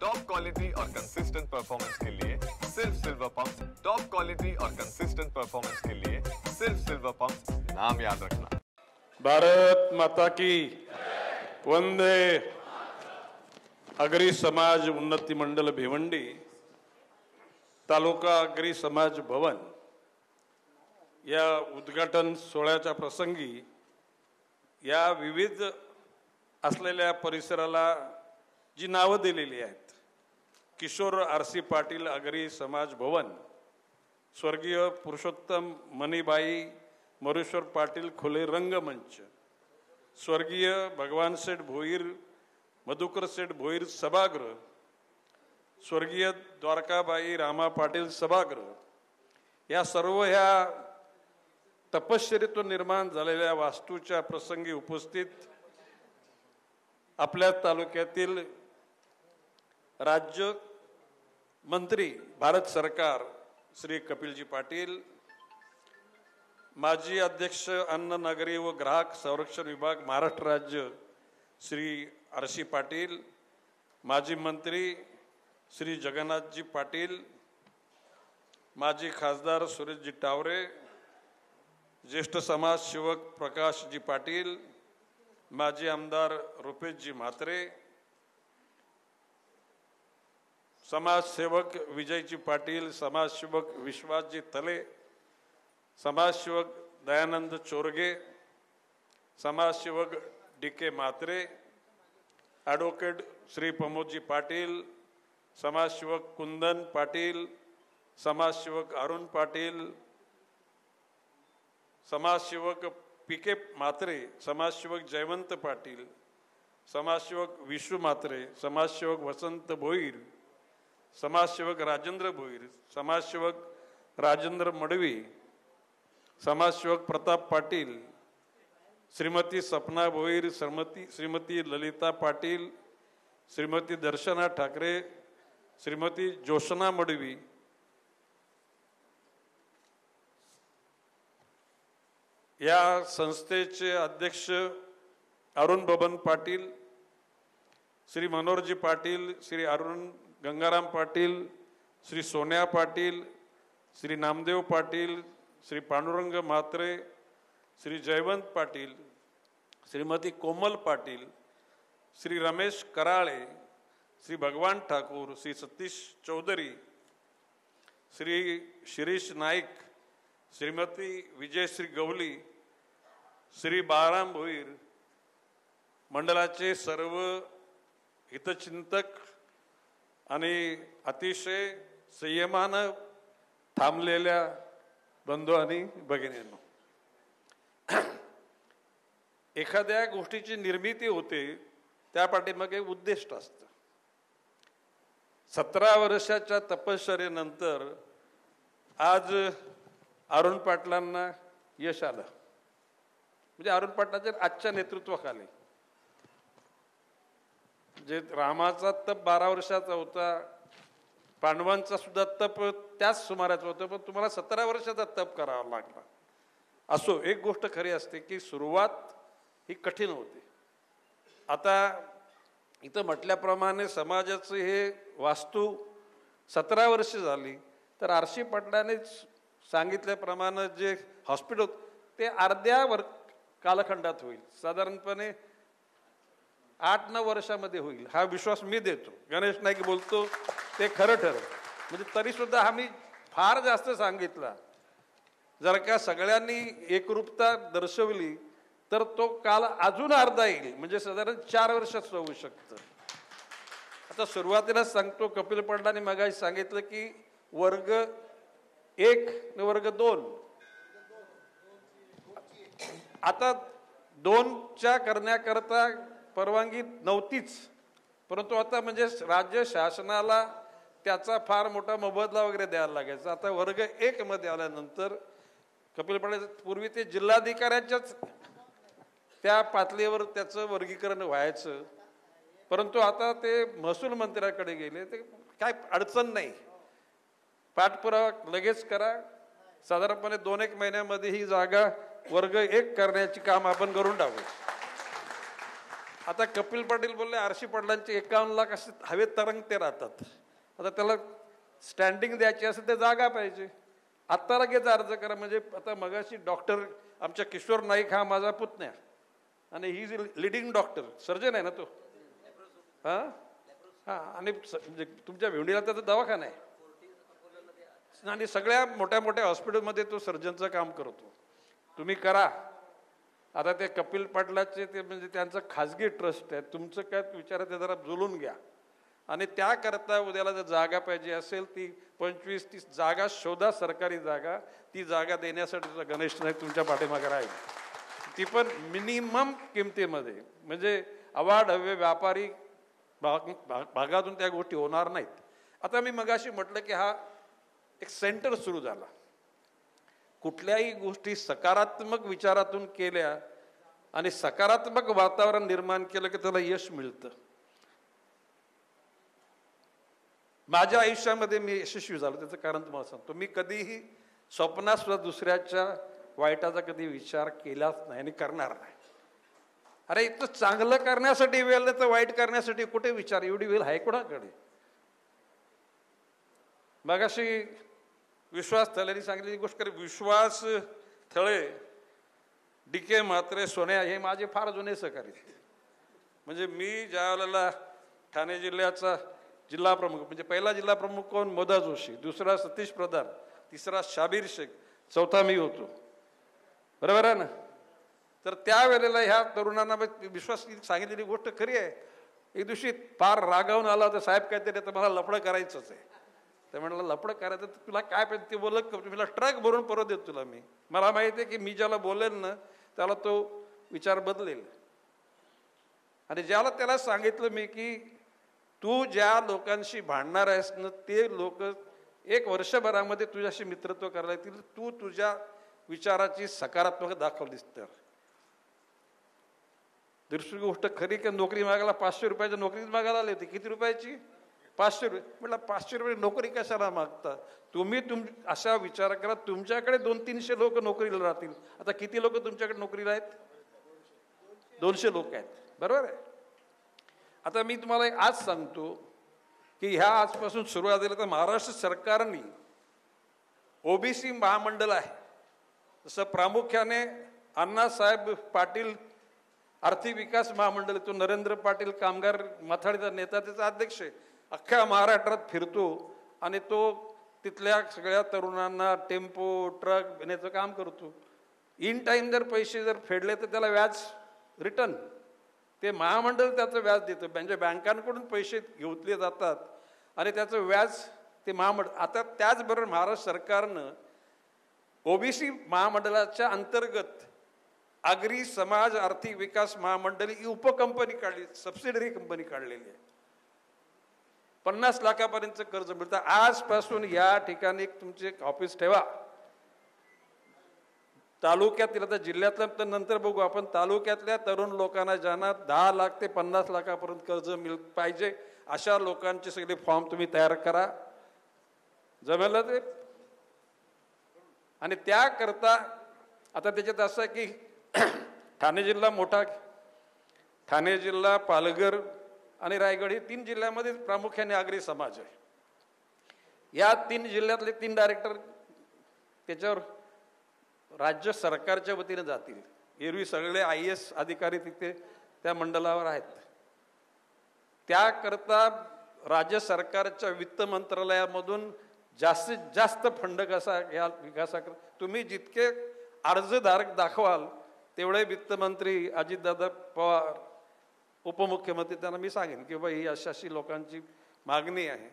Top quality और consistent performance के लिए सिर्फ सिल्वर पंप। टॉप क्वालिटी और कंसिस्टेंट परफॉर्मेंस के लिए सिर्फ सिल्वर पंप, नाम याद रखना। भारत माता की वंदे। अग्री समाज उन्नती मंडल भिवंडी तालुका अग्री समाज भवन या उद्घाटन सोहळ्याच्या प्रसंगी या विविध असलेल्या परिसराला जी नावं दिलेली आहेत, किशोर आरसी पाटील अग्री समाज भवन, स्वर्गीय पुरुषोत्तम मणिबाई मरुश्वर पाटील खुले रंगमंच, स्वर्गीय भगवान सेठ भोईर मधुकर सेठ भोईर सभागृह, स्वर्गीय द्वारकाबाई रामा पाटील सभागृह, या सर्व ह्या तपश्चर्येतून निर्माण झालेल्या वास्तूच्या प्रसंगी उपस्थित आपल्या तालुक्यातील राज्य मंत्री भारत सरकार श्री कपिलजी पाटील, माजी अध्यक्ष अन्न नागरी व ग्राहक संरक्षण विभाग महाराष्ट्र राज्य श्री आरसी पाटील, माजी मंत्री श्री जगन्नाथजी पाटील, माजी खासदार सुरेशजी टावरे, ज्येष्ठ समाजसेवक प्रकाशजी पाटील, माजी आमदार रुपेशजी म्हात्रे, समाजसेवक विजयजी पाटील, समाजसेवक विश्वासजी तले, समाजसेवक दयानंद चोरगे, समाजसेवक डी.के. म्हात्रे, ॲडव्होकेट श्री प्रमोदजी पाटील, समाजसेवक कुंदन पाटील, समाजसेवक अरुण पाटील, समाजसेवक पी.के. म्हात्रे, समाजसेवक जयवंत पाटील, समाजसेवक विशू म्हात्रे, समाजसेवक वसंत भोईर, समाजसेवक राजेंद्र भोईर, समाजसेवक राजेंद्र मडवी, समाजसेवक प्रताप पाटील, श्रीमती सपना भोईर, श्रीमती ललिता पाटील, श्रीमती दर्शना ठाकरे, श्रीमती जोशना मडवी, या संस्थेचे अध्यक्ष अरुण बबन पाटील, श्री मनोहरजी पाटील, श्री अरुण गंगाराम पाटील, श्री सोन्या पाटील, श्री नामदेव पाटील, श्री पांडुरंग म्हात्रे, श्री जयवंत पाटील, श्रीमती कोमल पाटील, श्री रमेश कराळे, श्री भगवान ठाकूर, श्री सतीश चौधरी, श्री शिरीष नाईक, श्रीमती विजयश्री गवली, श्री बाळाराम भोईर, मंडळाचे सर्व हितचिंतक आणि अतिशय संयमानं थांबलेल्या बंधू आणि भगिनींनो, एखाद्या गोष्टीची निर्मिती होते त्या पाठीमागे उद्दिष्ट असतं. 17 वर्षाच्या तपश्चर्येनंतर आज अरुण पाटलांना यश आलं. म्हणजे अरुण पाटलांच्या आजच्या नेतृत्वाखाली जे रामाचा तप 12 वर्षाचा होता, पांडवांचा सुद्धा तप त्याच सुमाराचा होता, पण तुम्हाला 17 वर्षाचा तप करावा लागला. असो, एक गोष्ट खरी असते की सुरुवात ही कठीण होते. आता इथं म्हटल्याप्रमाणे समाजाचं हे वास्तू 17 वर्ष झाली, तर आरसी पाटलानेच सांगितल्याप्रमाणे जे हॉस्पिटल ते अर्ध्या कालखंडात होईल, साधारणपणे 8-9 वर्षामध्ये होईल, हा विश्वास मी देतो. गणेश नाईक बोलतो ते खरं ठरेल. म्हणजे तरी सुद्धा आम्ही फार जास्त सांगितला, जर का सगळ्यांनी एकरूपता दर्शवली तर तो काल अजून अर्धा येईल, म्हणजे साधारण 4 वर्षात होऊ शकतं. आता सुरुवातीला सांगतो, कपिल पाटलांनी मगाशी सांगितलं की वर्ग 1 आणि वर्ग 2, आता 2च्या करण्याकरता परवानगी नव्हतीच, परंतु आता म्हणजे राज्य शासनाला त्याचा फार मोठा मोबदला वगैरे द्यायला लागायचा. आता वर्ग 1 मध्ये आल्यानंतर कपिल पाटील पूर्वी ते जिल्हाधिकाऱ्यांच्याच त्या पातळीवर त्याचं वर्गीकरण व्हायचं, परंतु आता ते महसूल मंत्र्याकडे गेले. ते काय अडचण नाही, पाठपुरावा लगेच करा. साधारणपणे 2-1 महिन्यामध्ये ही जागा वर्ग 1 करण्याचे काम आपण करून टाकू. आता कपिल पाटील बोलले आरशी पाटलांचे 51 लाख असे हवेत तरंगते राहतात. आता त्याला स्टँडिंग द्यायची असेल तर जागा पाहिजे. आत्ता लगेच अर्ज करा. म्हणजे आता मगाशी डॉक्टर आमच्या किशोर नाईक हा माझा पुतण्या आणि he is leading doctor, surgeon आहे ना तो. हां हां आणि म्हणजे तुमच्या भिवंडीला त्याचा दवाखाना आहे आणि सगळ्या मोठ्या मोठ्या हॉस्पिटलमध्ये तो सर्जनचं काम करतो. तुम्ही करा. आता ते कपिल पाटलाचे ते म्हणजे त्यांचं खाजगी ट्रस्ट आहे. तुमचं काय विचार ते जरा जुळून घ्या. आणि त्याकरता उद्याला जर जागा पाहिजे असेल ती 25-30 जागा शोधा, सरकारी जागा. ती जागा देण्यासाठी तुझा गणेश नाईक तुमच्या पाठीमागे राहील. ती पण मिनिमम किमतीमध्ये. म्हणजे अवाढव्य व्यापारी भागातून त्या गोष्टी होणार नाहीत. आता मी मगाशी म्हटलं की हा एक सेंटर सुरू झाला. कुठल्याही गोष्टी सकारात्मक विचारातून केल्या आणि सकारात्मक वातावरण निर्माण केलं की त्याला यश मिळतं. माझ्या आयुष्यामध्ये मी यशस्वी झालो त्याचं कारण तुम्हाला सांगतो. मी कधीही स्वप्नात सुद्धा दुसऱ्याच्या वाईटाचा कधी विचार केलाच नाही आणि करणार नाही. अरे इतकं चांगलं करण्यासाठी वेळ नाही तर वाईट करण्यासाठी कुठे विचार, एवढी वेळ आहे कोणाकडे. मगाशी विश्वास थळेंनी सांगितलेली गोष्ट करे. विश्वास थळे, DK म्हात्रे, सोन्या हे माझे फार जुने सहकारी. म्हणजे मी ज्या वेळेला ठाणे जिल्ह्याचा जिल्हा प्रमुख, म्हणजे पहिला जिल्हा प्रमुख कोण, मोदा जोशी, दुसरा सतीश प्रधान, तिसरा शाबीर शेख, चौथा मी होतो. बरोबर आहे ना. तर त्यावेळेला ह्या तरुणांना विश्वास सांगितलेली गोष्ट खरी आहे. एक दिवशी फार रागावून आला होता, साहेब काहीतरी आता मला लफडं करायचंच आहे. ते म्हटलं लफडं करायचं तर तुला काय पाहिजे ते बोलत का, तुला ट्रक भरून परत देतो तुला मी. मला माहिती आहे की मी ज्याला बोलेल ना त्याला तो विचार बदलेल. आणि ज्याला त्याला सांगितलं मी की तू ज्या लोकांशी भांडणार आहेस ना ते लोक 1 वर्षभरामध्ये तुझ्याशी मित्रत्व करायला येतील. तू तुझ्या विचाराची सकारात्मक दाखवलीस तर. दुसरी गोष्ट खरी की नोकरी मागायला 500 रुपयाची नोकरीच मागायला आली होती. किती रुपयाची? 500 रुपये. म्हटलं 500 रुपये नोकरी कशाला मागता तुम्ही? अशा विचार करा. तुमच्याकडे 200-300 लोक नोकरीला राहतील. आता किती लोक तुमच्याकडे नोकरीला आहेत? 200 लोक आहेत. बरोबर आहे. आता मी तुम्हाला आज सांगतो की ह्या आजपासून सुरुवात झाली तर महाराष्ट्र सरकारने OBC महामंडळ आहे. जसं प्रामुख्याने अण्णासाहेब पाटील आर्थिक विकास महामंडळ, तो नरेंद्र पाटील कामगार माथाडीचा नेता, त्याचा अध्यक्ष आहे. अख्ख्या महाराष्ट्रात फिरतो आणि तो तिथल्या सगळ्या तरुणांना टेम्पो ट्रक देण्याचं काम करतो. इन टाईम जर पैसे जर फेडले तर त्याला व्याज रिटर्न ते महामंडळ त्याचं व्याज देतं. म्हणजे बँकांकडून पैसे घेतले जातात आणि त्याचं व्याज ते महामंडळ. आता त्याचबरोबर महाराष्ट्र सरकारनं OBC महामंडळाच्या अंतर्गत आगरी समाज आर्थिक विकास महामंडळ ही उपकंपनी काढली, सबसिडरी कंपनी काढलेली आहे. 50 लाखापर्यंत कर्ज मिळतं. आजपासून या ठिकाणी तुमचे ऑफिस ठेवा. तालुक्यातील, आता जिल्ह्यातल्या तर नंतर बघू आपण, तालुक्यातल्या तरुण लोकांना ज्यांना 10 लाख ते 50 लाखापर्यंत कर्ज पाहिजे अशा लोकांचे सगळे फॉर्म तुम्ही तयार करा. जमेल ते. आणि त्याकरता आता त्याच्यात असं आहे की ठाणे जिल्हा मोठा, ठाणे जिल्हा, पालघर आणि रायगड हे 3 जिल्ह्यामध्ये प्रामुख्याने आगरी समाज आहे. या 3 जिल्ह्यातले 3 डायरेक्टर त्याच्यावर राज्य सरकारच्या वतीने जातील. एरवी सगळे IAS अधिकारी तिथे त्या मंडळावर आहेत. त्याकरता राज्य सरकारच्या वित्त मंत्रालयामधून जास्तीत जास्त फंड कसा घ्या विकासाकरता. तुम्ही जितके अर्जधारक दाखवाल तेवढे वित्तमंत्री अजितदादा पवार, उपमुख्यमंत्री, त्यांना मी सांगेन की बाबा ही अशी लोकांची मागणी आहे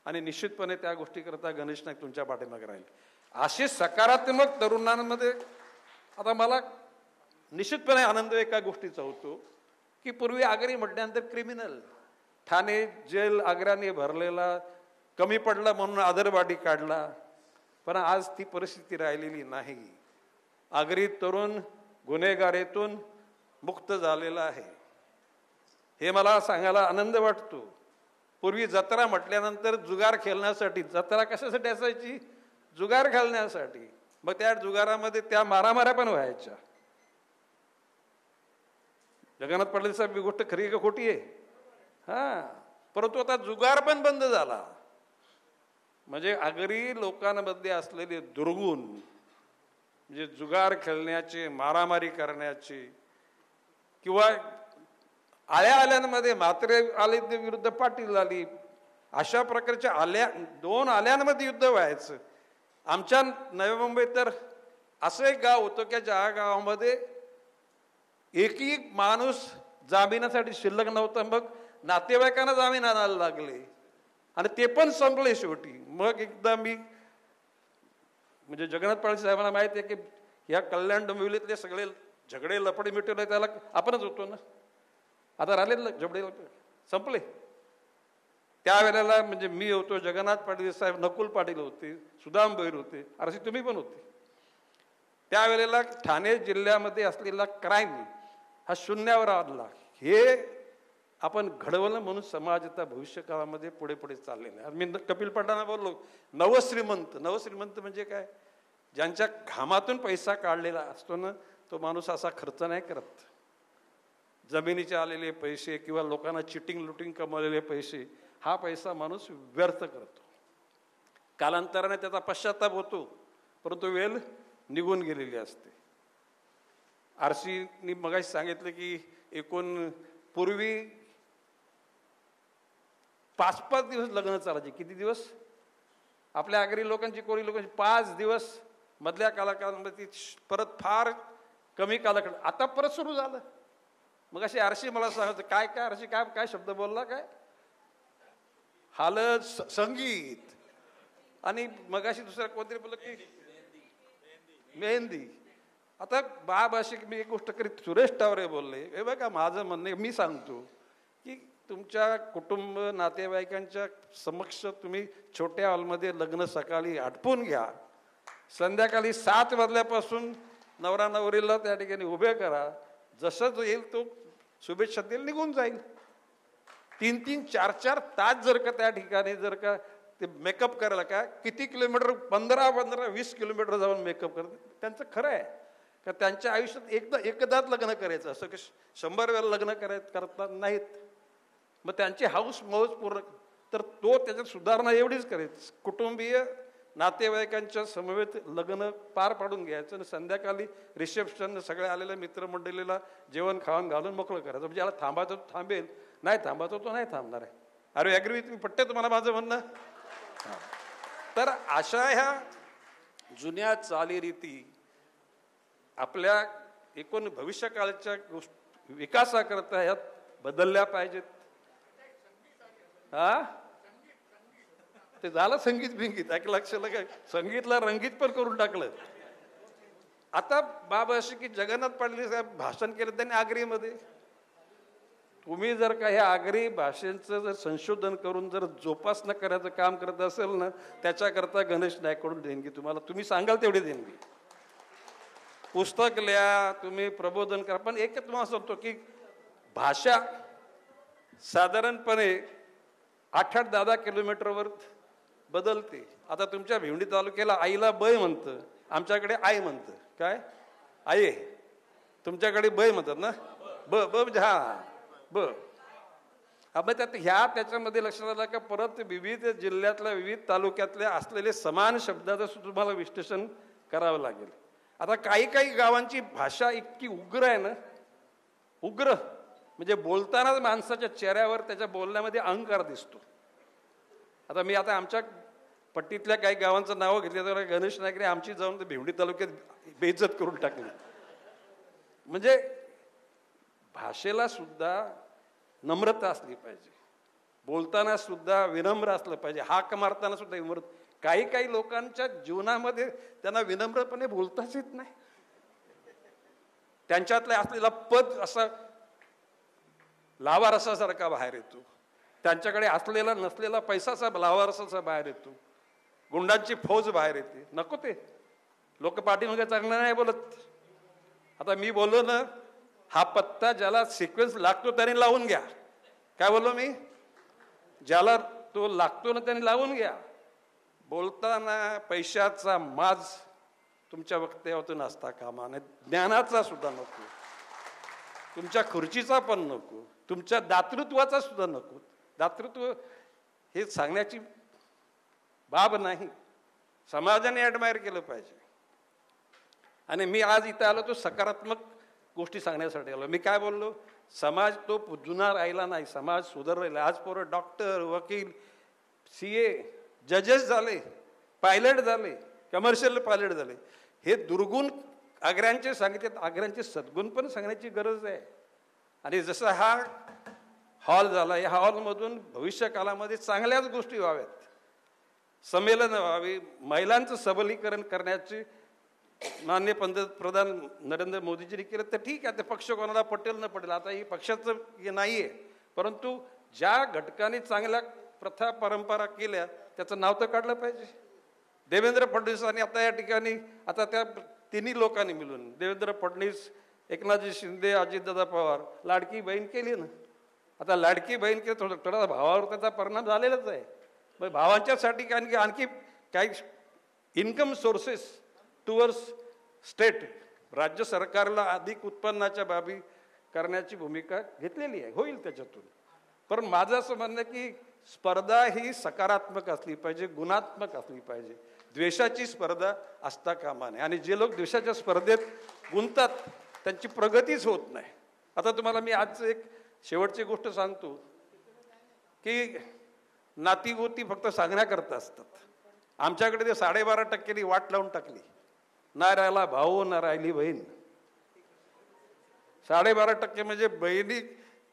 आणि निश्चितपणे त्या गोष्टीकरता गणेश नाईक तुमच्या पाठीमागे राहील. असे सकारात्मक तरुणांमध्ये. आता मला निश्चितपणे आनंद एका गोष्टीचा होतो की पूर्वी आगरी म्हटल्यानंतर क्रिमिनल, ठाणे जेल आग्र्याने भरलेला, कमी पडला म्हणून आदरवाडी काढला. पण आज ती परिस्थिती राहिलेली नाही. आगरी तरुण गुन्हेगारीतून मुक्त झालेला आहे. हे मला सांगायला आनंद वाटतो. पूर्वी जत्रा म्हटल्यानंतर जुगार खेळण्यासाठी, जत्रा कशासाठी असायची? जुगार खेळण्यासाठी. मग त्या जुगारामध्ये त्या मारामाऱ्या पण व्हायच्या. जगन्नाथ पाटील साहेब ही गोष्ट खरी आहे का खोटी आहे? हा, परंतु आता जुगार पण बंद झाला. म्हणजे आगरी लोकांमध्ये असलेले दुर्गुण, म्हणजे जुगार खेळण्याचे, मारामारी करण्याचे, किंवा आल्यांमध्ये म्हात्रे आले विरुद्ध पाटील आली, अशा प्रकारच्या दोन आल्यांमध्ये युद्ध व्हायचं. आमच्या नवी मुंबईत तर असं एक गाव होतं की ज्या गावामध्ये एकही माणूस जामिनासाठी शिल्लक नव्हता. मग नातेवाईकांना जामीन आणायला लागले आणि ते पण संपले शेवटी. मग एकदा मी, म्हणजे जगन्नाथ पाटील साहेबांना माहिती आहे की ह्या कल्याण डोंबिवलीतले सगळे झगडे लपडे मिटवले त्याला आपणच होतो ना. आता राहिले झगडे संपले. त्यावेळेला म्हणजे मी होतो, जगन्नाथ पाटील साहेब, नकुल पाटील होते, सुदाम भैर होते, असे तुम्ही पण होते. त्यावेळेला ठाणे जिल्ह्यामध्ये असलेला क्राईम हा शून्यावर आणला. हे आपण घडवलं म्हणून समाज आता भविष्य काळामध्ये पुढे पुढे चाललेला आहे. मी कपिल पाटलांना बोललो, नवश्रीमंत. नवश्रीमंत म्हणजे काय? ज्यांच्या घामातून पैसा काढलेला असतो ना, तो माणूस असा खर्च नाही करत. जमिनीचे आलेले पैसे किंवा लोकांना चिटिंग लुटिंग कमवलेले पैसे, हा पैसा माणूस व्यर्थ करतो. कालांतराने त्याचा पश्चाताप होतो, परंतु वेळ निघून गेलेली असते. आरसीनी मगाशी सांगितलं की एकूण पूर्वी 5-5 दिवस लग्न चालायचे. किती दिवस? आपल्या आगरी लोकांची, कोळी लोकांची 5 दिवस मधल्या कालखंडामध्ये, परत फार कमी कालखंड, आता परत सुरू झालं. मग अशी आरशी मला सांगायचं, काय काय आरशी, काय काय शब्द बोलला, काय हालत संगीत, आणि मग अशी दुसऱ्या कोणतरी बोललं की मेहंदी. आता बाब अशी मी एक गोष्ट करीत, सुरेश टावरे बोलले, हे बघा माझं म्हणणं, मी सांगतो की तुमच्या कुटुंब नातेवाईकांच्या समक्ष तुम्ही छोट्या हॉलमध्ये लग्न सकाळी आटपून घ्या, संध्याकाळी 7 वाजल्यापासून नवरा नवरीला त्या ठिकाणी उभे करा, जसं येईल तो शुभेच्छा देईल, निघून जाईल. 3-3, 4-4 तास जर का त्या ठिकाणी जर का ते मेकअप करायला, का किती किलोमीटर, 15-20 किलोमीटर जाऊन मेकअप करतात. त्यांचं खरं आहे का त्यांच्या आयुष्यात एकदाच लग्न करायचं, असं की 100 वेळा लग्न करतात नाहीत. मग त्यांची हाऊस मौज पूर्ण, तर तो त्याच्यात सुधारणा एवढीच करायची, कुटुंबीय नातेवाईकांच्या समवेत लग्न पार पाडून घ्यायचं आणि संध्याकाळी रिसेप्शन सगळ्या आलेल्या मित्रमंडळीला जेवण खावण घालून मोकळं करायचं. म्हणजे याला थांबायचं थांबेल, नाही थांबायचं तो नाही थांबणार आहे. अरे ॲग्री तुम्ही, पटते तुम्हाला माझं म्हणणं? तर अशा ह्या जुन्या चालीरीती आपल्या एकूण भविष्यकाळच्या विकासाकरता ह्यात बदलल्या पाहिजेत. हा, ते झालं संगीत बिंगीत, लक्षाला काय, संगीतला रंगीत पण करून टाकलं. आता बाब अशी की जगन्नाथ पाटील साहेब भाषण केलं त्यांनी आगरीमध्ये. तुम्ही जर का ह्या आगरी भाषेचं जर संशोधन करून जर जोपासना करायचं काम करत असेल ना, त्याच्याकरता गणेश नाईककडून देणगी तुम्हाला, तुम्ही सांगाल तेवढी देणगी. पुस्तक लिहा, तुम्ही प्रबोधन करा, पण एक तुम्हाला सांगतो की भाषा साधारणपणे 8-10 किलोमीटरवर बदलते. आता तुमच्या भिवंडी तालुक्याला आईला बै म्हणतं, आमच्याकडे आई म्हणतं. काय आई? तुमच्याकडे बै म्हणतात ना, ब म्हणजे हा ब. मग त्याच्यामध्ये लक्षात आलं का परत विविध जिल्ह्यातल्या विविध तालुक्यातल्या असलेले समान शब्दाचं सुद्धा तुम्हाला विश्लेषण करावं लागेल. आता काही गावांची भाषा इतकी उग्र आहे ना, उग्र म्हणजे बोलतानाच माणसाच्या चेहऱ्यावर त्याच्या बोलण्यामध्ये अहंकार दिसतो. आता आमच्या पट्टीतल्या काही गावांचं नावं घेतलं तर गणेश नाईकने आमची जाऊन ते भिवंडी तालुक्यात बेइज्जत करून टाकली. म्हणजे भाषेला सुद्धा नम्रता असली पाहिजे, बोलताना सुद्धा विनम्र असलं पाहिजे, हाक मारताना सुद्धा विनम्र. काही लोकांच्या जीवनामध्ये त्यांना विनम्रपणे बोलताच येत नाही. त्यांच्यातला असलेला पद असा लावारसासारखा बाहेर येतो, त्यांच्याकडे असलेला नसलेला पैसाचा लावारसाचा बाहेर येतो, गुंडांची फौज बाहेर येते. नको ते लोक पाठीमागे चांगलं नाही बोलत. आता मी बोललो ना, हा पत्ता ज्याला सिक्वेन्स लागतो त्याने लावून घ्या. काय बोललो मी? ज्याला तो लागतो ना त्याने लावून घ्या. बोलताना पैशाचा माज तुमच्या वक्तव्यातून असता कामा नये, ज्ञानाचा सुद्धा नको. तुमच्या खुर्चीचा पण नको, तुमच्या दातृत्वाचा सुद्धा नको. दातृत्व हे सांगण्याची बाब नाही, समाजाने ॲडमायर केलं पाहिजे. आणि मी आज इथं आलो तो सकारात्मक गोष्टी सांगण्यासाठी आलो. मी काय बोललो, समाज तो जुना राहिला नाही, समाज सुधारलेला. आज पोरं डॉक्टर, वकील, CA, जजेस झाले, पायलट झाले, कमर्शियल पायलट झाले. हे दुर्गुण आग्र्यांचे सांगितले, आग्र्यांचे सद्गुण पण सांगण्याची गरज आहे. आणि जसं हा हॉल झाला, या हॉलमधून भविष्य काळामध्ये चांगल्याच गोष्टी व्हाव्यात, संमेलन व्हावी, महिलांचं सबलीकरण करण्याची माननीय पंतप्रधान नरेंद्र मोदीजींनी केलं तर ठीक आहे. ते पक्ष कोणाला पटेल न पटेल, आता ही पक्षाचं हे नाही आहे, परंतु ज्या घटकाने चांगल्या प्रथा परंपरा केल्या त्याचं नाव तर काढलं पाहिजे. देवेंद्र फडणवीसांनी आता या ठिकाणी, आता त्या तिन्ही लोकांनी मिळून, देवेंद्र फडणवीस, एकनाथजी शिंदे, अजितदादा पवार, लाडकी बहीण केली ना. आता लाडकी बहीण केली, थोडा भावावर त्याचा परिणाम झालेलाच आहे. मग भावांच्यासाठी आणखी काही इन्कम सोर्सेस टुवर्ड्स स्टेट, राज्य सरकारला अधिक उत्पन्नाच्या बाबी करण्याची भूमिका घेतलेली आहे, होईल त्याच्यातून. पण माझं असं म्हणणं आहे की स्पर्धा ही सकारात्मक असली पाहिजे, गुणात्मक असली पाहिजे. द्वेषाची स्पर्धा असता कामा नये. आणि जे लोक द्वेषाच्या स्पर्धेत गुंततात त्यांची प्रगतीच होत नाही. आता तुम्हाला मी आज एक शेवटची गोष्ट सांगतो की नातीगोती फक्त सांगण्याकरता असतात. आमच्याकडे ते 12.5% वाट लावून टाकली. ना राहिला भाऊ, ना राहिली बहीण. 12.5% म्हणजे बहिणी,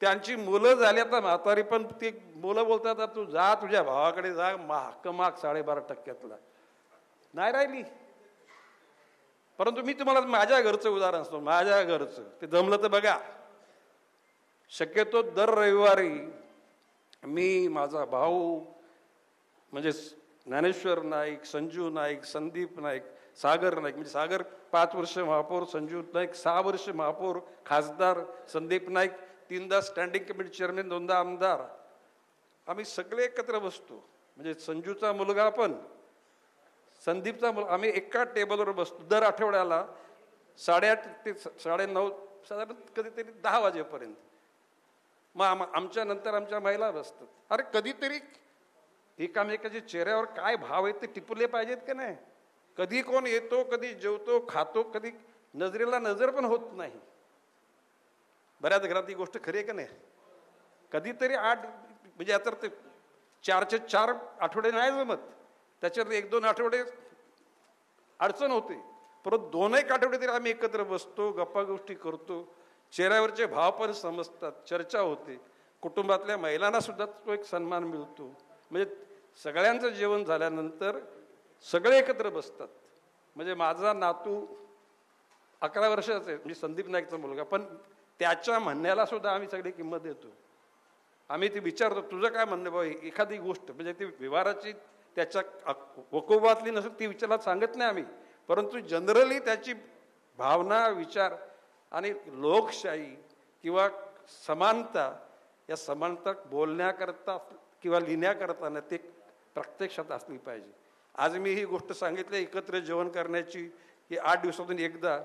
त्यांची मुलं झाली आता म्हातारी, पण ती मुलं बोलतात तू जा तुझ्या भावाकडे जा, हक्क माग 12.5%. नाही राहिली. परंतु मी तुम्हाला माझ्या घरचं उदाहरण असतो, माझ्या घरचं ते जमलं तर बघा. शक्यतो दर रविवारी मी, माझा भाऊ म्हणजे ज्ञानेश्वर नाईक, संजू नाईक, संदीप नाईक, सागर नाईक, म्हणजे सागर 5 वर्ष महापौर, संजू नाईक 6 वर्ष महापौर, खासदार, संदीप नाईक 3दा स्टँडिंग कमिटी चेअरमॅन, 2दा आमदार, आम्ही सगळे एकत्र बसतो. म्हणजे संजूचा मुलगा पण, संदीपचा मुलगा, आम्ही एका टेबलवर बसतो दर आठवड्याला 8:30 ते 9:30, साधारण कधीतरी 10 वाजेपर्यंत. मग आमच्या नंतर आमच्या महिला बसतात. अरे कधीतरी एकामेकाच्या चेहऱ्यावर काय भाव आहेत ते टिपले पाहिजेत का नाही. कधी कोण येतो, कधी जेवतो, खातो, कधी नजरेला नजर पण होत नाही. बऱ्याच घरात ही गोष्ट खरी आहे का नाही. कधीतरी 8 म्हणजे आता ते 4चे 4 आठवडे नाही जमत, त्याच्यात 1-2 आठवडे अडचण होते. परत 2-1 आठवडे तरी आम्ही एकत्र बसतो, गप्पा गोष्टी करतो, चेहऱ्यावरचे भाव पण समजतात, चर्चा होते. कुटुंबातल्या महिलांना सुद्धा तो एक सन्मान मिळतो. म्हणजे सगळ्यांचं जेवण झाल्यानंतर सगळे एकत्र बसतात. म्हणजे माझा नातू 11 वर्षाचा आहे, म्हणजे संदीप नाईकचा मुलगा, पण त्याच्या म्हणण्याला सुद्धा आम्ही सगळी किंमत देतो. आम्ही ती विचारतो तुझं काय म्हणणं बाबा, एखादी गोष्ट म्हणजे ती व्यवहाराची त्याच्या वकोबातली नसेल ती विचारायला सांगत नाही आम्ही, परंतु जनरली त्याची भावना, विचार आणि लोकशाही किंवा समानता, या समानता बोलण्याकरता किंवा लिहिण्याकरता ते प्रत्यक्षात असली पाहिजे. आज मी ही गोष्ट सांगितली एकत्र जेवण करण्याची, ही 8 दिवसातून एकदा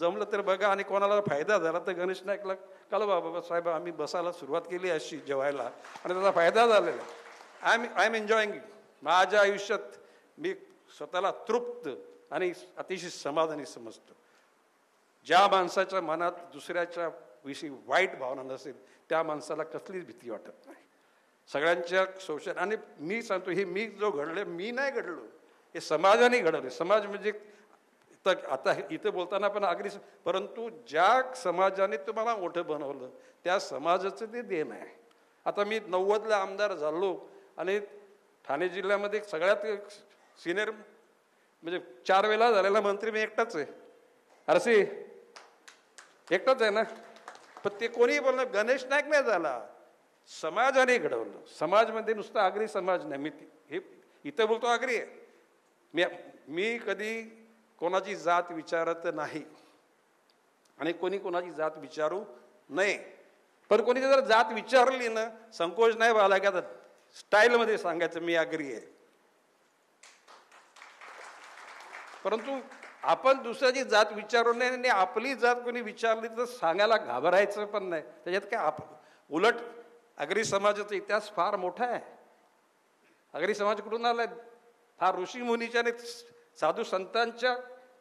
जमलं तर बघा. आणि कोणाला फायदा झाला तर गणेश नाईकला काल बाबा साहेब आम्ही बसायला सुरुवात केली अशी जेवायला, आणि त्याचा फायदा झालेला. I am enjoying. माझ्या आयुष्यात मी स्वतःला तृप्त आणि अतिशय समाधानी समजतो. ज्या माणसाच्या मनात दुसऱ्याच्या विषयी वाईट भावना नसेल त्या माणसाला कसलीच भीती वाटत नाही. सगळ्यांच्या शोषण, आणि मी सांगतो हे मी जो घडले, मी नाही घडलो, हे समाजाने घडवले. समाज म्हणजे आता इथं बोलताना पण अगदी, परंतु ज्या समाजाने तुम्हाला मोठं बनवलं त्या समाजाचं ते देण आहे. आता मी 90ला आमदार झालो आणि ठाणे जिल्ह्यामध्ये सगळ्यात सिनियर म्हणजे 4 वेळा झालेला मंत्री मी एकटाच आहे. अरे एकटाच आहे ना. पण ते कोणी बोलणं गणेश नाईक नाही झाला, समाजाने घडवलं. समाज म्हणजे नुसतं आगरी समाज नाही. मी हे इथं बोलतो आगरी आहे. मी कधी कोणाची जात विचारत नाही आणि कोणी कोणाची जात विचारू नये. पण कोणी जर जात विचारली ना, संकोच नाही व्हायला का, स्टाईलमध्ये सांगायचं मी आगरी आहे. परंतु आपण दुसऱ्याची जात विचारू नये आणि आपली जात कोणी विचारली तर सांगायला घाबरायचं पण नाही. त्याच्यात काय उलट आगरी समाजाचा इतिहास फार मोठा आहे. आगरी समाज कुठून आलाय? फार ऋषी मुनीच्या आणि साधू संतांच्या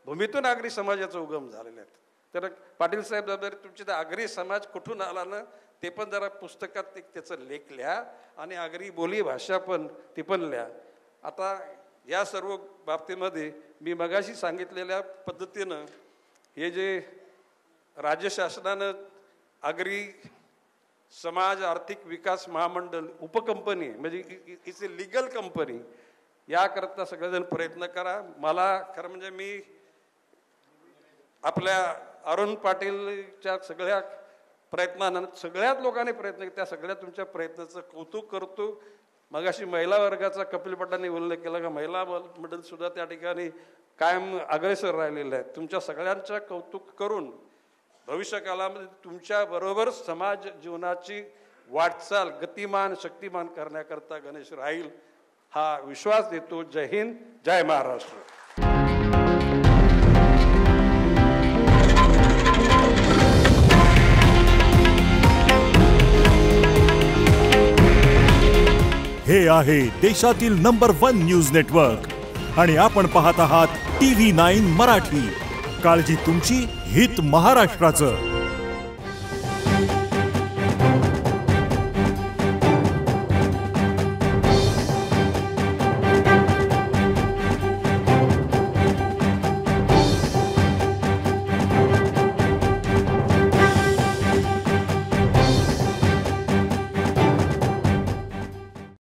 भूमीतून आगरी समाजाचा उगम झालेला आहे. तर पाटील साहेब तुमची आगरी समाज कुठून आला ना ते पण जरा पुस्तकात त्याचं लेख लिहा आणि आगरी बोली भाषा पण ती पण लिहा. आता या सर्व बाबतीमध्ये मी मगाशी सांगितलेल्या पद्धतीनं हे जे राज्य शासनानं आगरी समाज आर्थिक विकास महामंडळ उपकंपनी म्हणजे इट्स ए लिगल कंपनी, याकरता सगळेजण प्रयत्न करा. मला खरं म्हणजे मी आपल्या अरुण पाटीलच्या सगळ्या प्रयत्नानंतर सगळ्याच लोकांनी प्रयत्न केले, त्या सगळ्या तुमच्या प्रयत्नाचं कौतुक करतो. मगाशी महिला वर्गाचा कपिल पटांनी उल्लेख केला का महिला मंडळ सुद्धा त्या ठिकाणी कायम अग्रेसर राहिलेलं आहे. तुमच्या सगळ्यांचं कौतुक करून भविष्य काळामध्ये तुमच्या बरोबर समाज जीवनाची वाटचाल गतिमान शक्तिमान करण्याकरता गणेश राहील हा विश्वास देतो. जय हिंद, जय महाराष्ट्र. हे आहे देशातील नंबर 1 न्यूज नेटवर्क आणि आपण पाहत आहात TV9 मराठी. काळजी तुमची, हित महाराष्ट्राचं.